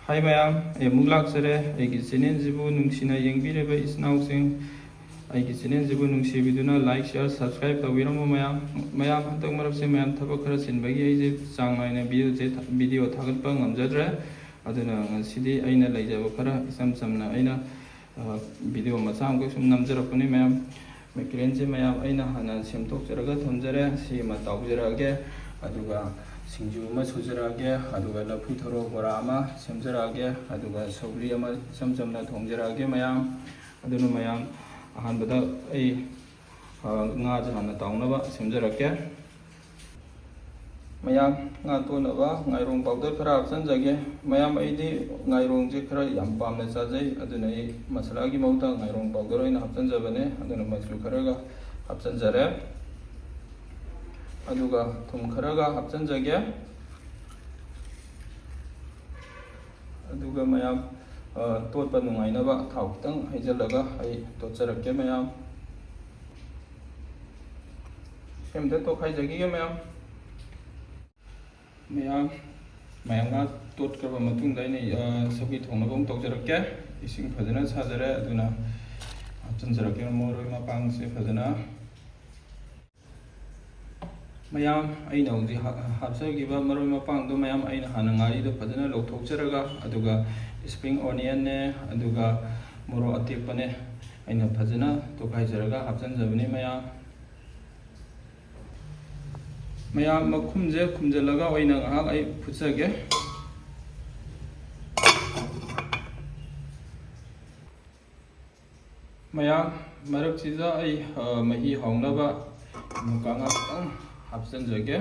ꯍꯥꯏ ꯃꯌꯥꯝ, ꯑꯩ ꯑꯃꯨꯛ ꯂꯥꯛꯆꯔꯦ ꯑꯩꯒꯤ ꯆꯦꯅꯦꯜꯁꯤꯕꯨ ꯅꯨꯡꯁꯤꯅ ꯌꯦꯡꯕꯤꯔꯤꯕ ꯏꯆꯤꯟꯅꯥꯎꯁꯤꯡ, ꯑꯩꯒꯤ ꯆꯦꯅꯦꯜꯁꯤꯕꯨ ꯅꯨꯡꯁꯤꯕꯤꯗꯨꯅ ꯂꯥꯏꯛ, ꯁꯤꯌꯔ, ꯁꯕꯁꯀ꯭ꯔꯥꯏꯕ ꯇꯧꯕꯤꯔꯝꯃꯨ ꯃꯌꯥꯝ ꯍꯟꯗꯛ ꯃꯔꯛꯁꯦ ꯃꯌꯥꯝ ꯊꯕꯛ ꯈꯔ ꯆꯤꯟꯕꯒꯤ ꯑꯩꯁꯦ ꯆꯥꯡ ꯅꯥꯏꯅ ꯚꯤꯗꯤꯑꯣ ꯊꯥꯒꯠꯄ ꯉꯝꯖꯗ꯭ꯔꯦ. ꯑꯗꯨꯅ ꯉꯁꯤꯗꯤ ꯑꯩꯅ ꯂꯩꯖꯕ ꯈꯔ ꯏꯆꯝ ꯆꯝꯅ ꯑꯩꯅ ꯚꯤꯗꯤꯑꯣ ꯃꯆꯥ ꯑꯃꯈꯛ ꯁꯨꯝ ꯅꯝꯖꯔꯛꯄꯅꯤ ꯃꯌꯥꯝ. ꯃꯦꯀ꯭ꯔꯦꯟꯁꯦ ꯃꯌꯥꯝ ꯑꯩꯅ ꯍꯥꯟꯅ ꯁꯦꯝꯗꯣꯛꯆꯔꯒ ꯊꯝꯖꯔꯦ. ꯁꯤ ꯑꯃ ꯇꯥꯎꯖꯔꯛꯑꯒꯦ, ꯑꯗꯨꯒ ꯁꯤꯡꯖꯨ ꯑꯃ ꯁꯨꯖꯔꯛꯑꯒꯦ, ꯑꯗꯨꯒ ꯂꯐꯨ ꯊꯔꯣ ꯕꯣꯔꯥ ꯑꯃ ꯁꯦꯝꯖꯔꯛꯑꯒꯦ, ꯑꯗꯨꯒ ꯁꯧꯒ꯭ꯔꯤ ꯑꯃ ꯏꯆꯝ ꯆꯝꯅ ꯊꯣꯡꯖꯔꯛꯑꯒꯦ ꯃꯌꯥꯝ. ꯑꯗꯨꯅ ꯃꯌꯥꯝ ꯑꯍꯥꯟꯕꯗ ꯑꯩ ꯉꯥꯁꯦ ꯍꯥꯟꯅ ꯇꯥꯎꯅꯕ ꯁꯦꯝꯖꯔꯛꯀꯦ. ꯃꯌꯥꯝ ꯉꯥ ꯇꯣꯠꯅꯕ ꯉꯥꯏꯔꯣꯡ ꯄꯥꯎꯗꯔ ꯈꯔ ꯍꯥꯞꯆꯤꯟꯖꯒꯦ. ꯃꯌꯥꯝ ꯑꯩꯗꯤ ꯉꯥꯏꯔꯣꯡꯁꯦ ꯈꯔ ꯌꯥꯝ ꯄꯥꯝꯅ ꯆꯥꯖꯩ. ꯑꯗꯨꯅ ꯑꯩ ꯃꯁꯥꯂꯥꯒꯤ ꯃꯍꯨꯠꯇ ꯉꯥꯏꯔꯣꯡ ꯄꯥꯎꯗꯔ ꯑꯣꯏꯅ ꯍꯥꯞꯆꯤꯟꯖꯕꯅꯦ. ꯑꯗꯨꯅ ꯃꯆꯨ ꯈꯔꯒ ꯍꯥꯞꯆꯤꯟꯖꯔꯦ. ꯑꯗꯨꯒ ꯊꯨꯝ ꯈꯔꯒ ꯍꯥꯞꯆꯤꯟꯖꯒꯦ. ꯑꯗꯨꯒ ꯃꯌꯥꯝ ꯇꯣꯠꯄ ꯅꯨꯡꯉꯥꯏꯅꯕ ꯊꯥꯎ ꯈꯤꯇꯪ ꯍꯩꯖꯤꯜꯂꯒ ꯑꯩ ꯇꯣꯠꯆꯔꯛꯀꯦ ꯃꯌꯥꯝ. ꯁꯦꯝꯗ ꯇꯣꯠꯈꯥꯏꯖꯈꯤꯒꯦ ꯃꯌꯥꯝ. ꯃꯌꯥꯝ ꯉꯥ ꯇꯣꯠꯈ꯭ꯔꯕ ꯃꯇꯨꯡꯗ ꯑꯩꯅ ꯁꯧꯒ꯭ꯔꯤ ꯊꯣꯡꯅꯕ ꯑꯃꯨꯛ ꯇꯧꯖꯔꯛꯀꯦ. ꯏꯁꯤꯡ ꯐꯖꯅ ꯁꯥꯖꯔꯦ. ꯑꯗꯨꯅ ꯍꯥꯞꯆꯤꯟꯖꯔꯛꯀꯦ ꯃꯔꯣꯏ ꯃꯄꯥꯡꯁꯦ ꯐꯖꯅ. ꯃꯌꯥꯝ ꯑꯩꯅ ꯍꯧꯖꯤꯛ ꯍꯥꯞꯆꯈꯤꯕ ꯃꯔꯣꯏ ꯃꯄꯥꯡꯗꯣ ꯃꯌꯥꯝ ꯑꯩꯅ ꯍꯥꯟꯅ ꯉꯥꯔꯤꯗꯣ ꯐꯖꯅ ꯂꯧꯊꯣꯛꯆꯔꯒ, ꯑꯗꯨꯒ ꯏꯁꯄ꯭ꯔꯤꯡ ꯑꯣꯅꯤꯌꯟꯅꯦ, ꯑꯗꯨꯒ ꯃꯣꯔꯣꯛ ꯑꯇꯦꯛꯄꯅꯦ, ꯑꯩꯅ ꯐꯖꯅ ꯇꯣꯠꯈꯥꯏꯖꯔꯒ ꯍꯥꯞꯆꯤꯟꯖꯕꯅꯤ ꯃꯌꯥꯝ ꯃꯈꯨꯝꯁꯦ ꯈꯨꯝꯖꯤꯜꯂꯒ ꯑꯣꯏꯅ ꯉꯥꯏꯍꯥꯛ ꯑꯩ ꯐꯨꯠꯆꯒꯦ. ꯃꯌꯥꯝ ꯃꯔꯛꯁꯤꯗ ꯑꯩ ꯃꯍꯤ ꯍꯥꯎꯅꯕ ꯃꯨꯀꯥ ꯉꯥ ꯈꯤꯇꯪ ꯍꯥꯞꯆꯤꯟꯖꯒꯦ.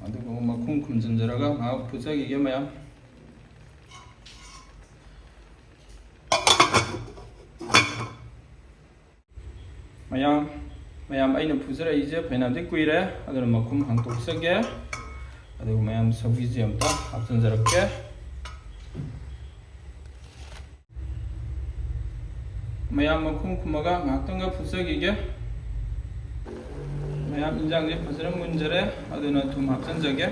ꯑꯗꯨꯒ ꯃꯈꯨꯝ ꯈꯨꯝꯖꯤꯟꯖꯔꯒ ꯉꯥꯏꯍꯥꯛ ꯐꯨꯠꯆꯈꯤꯒꯦ ꯃꯌꯥꯝ. ꯃꯌꯥꯝ ꯑꯩꯅ ꯐꯨꯠꯆꯔꯛꯏꯁꯦ ꯐꯅꯌꯥꯝꯗꯤ ꯀꯨꯏꯔꯦ. ꯑꯗꯨꯅ ꯃꯈꯨꯝ ꯍꯥꯡꯇꯣꯛꯆꯒꯦ. ꯑꯗꯨꯒ ꯃꯌꯥꯝ ꯁꯧꯒ꯭ꯔꯤꯁꯦ ꯑꯝꯇ ꯍꯥꯞꯆꯤꯟꯖꯔꯛꯀꯦ. ꯃꯌꯥꯝ ꯃꯈꯨꯝ ꯈꯨꯝꯃꯒ ꯉꯥꯏꯍꯥꯛꯇꯪꯒ ꯐꯨꯠꯆꯈꯤꯒꯦ. ꯃꯌꯥꯝ ꯏꯟꯖꯥꯡꯁꯦ ꯐꯖꯅ ꯃꯨꯟꯖꯔꯦ. ꯑꯗꯨꯅ ꯊꯨꯝ ꯍꯥꯞꯆꯤꯟꯖꯒꯦ.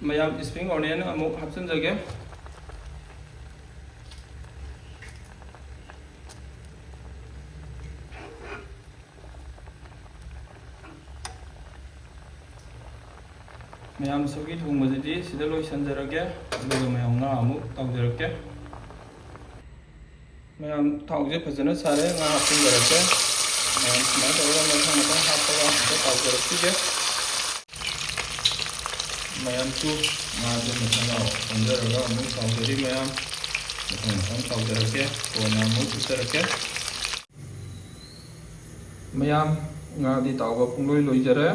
ꯃꯌꯥꯝ ꯏꯁꯄ꯭ꯔꯤꯡ ꯑꯣꯅꯤꯌꯟ ꯑꯃꯨꯛ ꯍꯥꯞꯆꯤꯟꯖꯒꯦ. ꯃꯌꯥꯝ ꯁꯧꯒ꯭ꯔꯤ ꯊꯣꯡꯕꯁꯤꯗꯤ ꯁꯤꯗ ꯂꯣꯏꯁꯤꯟꯖꯔꯒꯦ. ꯑꯗꯨꯒ ꯃꯌꯥꯝ ꯉꯥ ꯑꯃꯨꯛ ꯇꯥꯎꯖꯔꯛꯀꯦ. ꯃꯌꯥꯝ ꯊꯥꯎꯁꯦ ꯐꯖꯅ ꯁꯥꯔꯦ. ꯉꯥ ꯍꯥꯞꯆꯤꯟꯖꯔꯛꯀꯦ. ꯃꯌꯥꯝ ꯁꯨꯃꯥꯏꯅ ꯇꯧꯔꯒ ꯃꯊꯪ ꯍꯥꯞꯄꯒ ꯑꯝꯇ ꯇꯥꯎꯖꯔꯛꯈꯤꯒꯦ. ꯃꯌꯥꯝꯁꯨ ꯉꯥꯁꯦ ꯃꯊꯪ ꯑꯣꯟꯖꯔꯒ ꯑꯃꯨꯛ ꯇꯥꯎꯖꯔꯤ ꯃꯌꯥꯝ. ꯃꯊꯪ ꯇꯥꯎꯖꯔꯛꯀꯦ. ꯀꯣꯟꯅ ꯑꯃꯨꯛ ꯐꯨꯠꯆꯔꯛꯀꯦ. ꯃꯌꯥꯝ ꯉꯥꯗꯤ ꯇꯥꯎꯕ ꯄꯨꯡꯂꯣꯏ ꯂꯣꯏꯖꯔꯦ.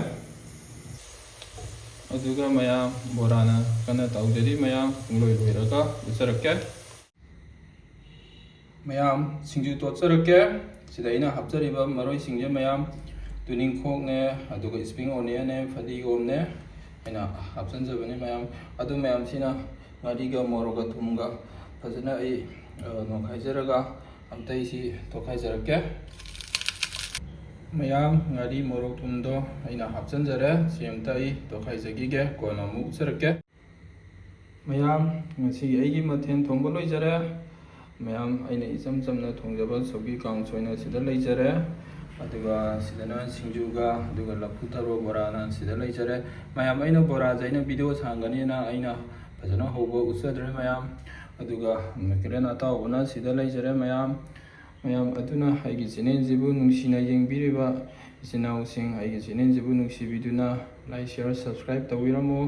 ꯑꯗꯨꯒ ꯃꯌꯥꯝ ꯕꯣꯔꯥꯅ ꯀꯟꯅ ꯇꯥꯎꯖꯔꯤ ꯃꯌꯥꯝ. ꯄꯨꯡꯂꯣꯏ ꯂꯣꯏꯔꯒ ꯎꯠꯆꯔꯛꯀꯦ. ꯃꯌꯥꯝ ꯁꯤꯡꯖꯨ ꯇꯣꯠꯆꯔꯛꯀꯦ. ꯁꯤꯗ ꯑꯩꯅ ꯍꯥꯞꯆꯔꯤꯕ ꯃꯔꯣꯏꯁꯤꯡꯁꯦ ꯃꯌꯥꯝ ꯇꯨꯅꯤꯡꯈꯣꯛꯅꯦ, ꯑꯗꯨꯒ ꯏꯁꯄ꯭ꯔꯤꯡ ꯑꯣꯅꯤꯌꯟꯅꯦ, ꯐꯗꯤꯒꯣꯝꯅꯦ, ꯑꯩꯅ ꯍꯥꯞꯆꯤꯟꯖꯕꯅꯤ ꯃꯌꯥꯝ. ꯑꯗꯨ ꯃꯌꯥꯝꯁꯤꯅ ꯉꯥꯔꯤꯒ ꯃꯣꯔꯣꯛꯒ ꯊꯨꯝꯒ ꯐꯖꯅ ꯑꯩ ꯅꯣꯏꯈꯥꯏꯖꯔꯒ ꯑꯝꯇ ꯑꯩꯁꯤ ꯇꯣꯠꯈꯥꯏꯖꯔꯛꯀꯦ. ꯃꯌꯥꯝ ꯉꯥꯔꯤ ꯃꯣꯔꯣꯛ ꯊꯨꯝꯗꯣ ꯑꯩꯅ ꯍꯥꯞꯆꯤꯟꯖꯔꯦ. ꯁꯤ ꯑꯝꯇ ꯑꯩ ꯇꯣꯠꯈꯥꯏꯖꯈꯤꯒꯦ. ꯀꯣꯟꯅ ꯑꯃꯨꯛ ꯎꯠꯆꯔꯛꯀꯦ. ꯃꯌꯥꯝ ꯉꯁꯤꯒꯤ ꯑꯩꯒꯤ ꯃꯊꯦꯜ ꯊꯣꯡꯕ ꯂꯣꯏꯖꯔꯦ. ꯃꯌꯥꯝ ꯑꯩꯅ ꯏꯆꯝ ꯆꯝꯅ ꯊꯣꯡꯖꯕ ꯁꯧꯒ꯭ꯔꯤ ꯀꯥꯡꯁꯣꯏꯅ ꯁꯤꯗ ꯂꯩꯖꯔꯦ. ꯑꯗꯨꯒ ꯁꯤꯗꯅ ꯁꯤꯡꯖꯨꯒ, ꯑꯗꯨꯒ ꯂꯐꯨ ꯊꯔꯣ ꯕꯣꯔꯥꯅ ꯁꯤꯗ ꯂꯩꯖꯔꯦ. ꯃꯌꯥꯝ ꯑꯩꯅ ꯕꯣꯔꯥꯁꯦ ꯑꯩꯅ ꯚꯤꯗꯤꯑꯣ ꯁꯥꯡꯒꯅꯤꯅ ꯑꯩꯅ ꯐꯖꯅ ꯍꯧꯕ ꯎꯠꯆꯗ꯭ꯔꯦ ꯃꯌꯥꯝ. ꯑꯗꯨꯒ ꯃꯦꯀ꯭ꯔꯦꯟ ꯑꯇꯥꯎꯕꯅ ꯁꯤꯗ ꯂꯩꯖꯔꯦ ꯃꯌꯥꯝ. ꯑꯗꯨꯅ ꯑꯩꯒꯤ ꯆꯦꯅꯦꯜꯁꯤꯕꯨ ꯅꯨꯡꯁꯤꯅ ꯌꯦꯡꯕꯤꯔꯤꯕ ꯏꯆꯤꯟꯅꯥꯎꯁꯤꯡ, ꯑꯩꯒꯤ ꯆꯦꯅꯦꯜꯁꯤꯕꯨ ꯅꯨꯡꯁꯤꯕꯤꯗꯨꯅ ꯂꯥꯏꯛ, ꯁꯤꯌꯔ, ꯁꯕꯁꯀ꯭ꯔꯥꯏꯕ ꯇꯧꯕꯤꯔꯝꯃꯨ.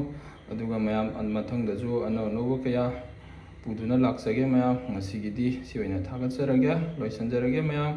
ꯑꯗꯨꯒ ꯃꯌꯥꯝ ꯃꯊꯪꯗꯁꯨ ꯑꯅꯧ ꯑꯅꯧꯕ ꯀꯌꯥ ꯄꯨꯗꯨꯅ ꯂꯥꯛꯆꯒꯦ ꯃꯌꯥꯝ. ꯉꯁꯤꯒꯤꯗꯤ ꯁꯤ ꯑꯣꯏꯅ ꯊꯥꯒꯠꯆꯔꯒꯦ. ꯂꯣꯏꯁꯤꯟꯖꯔꯒꯦ ꯃꯌꯥꯝ.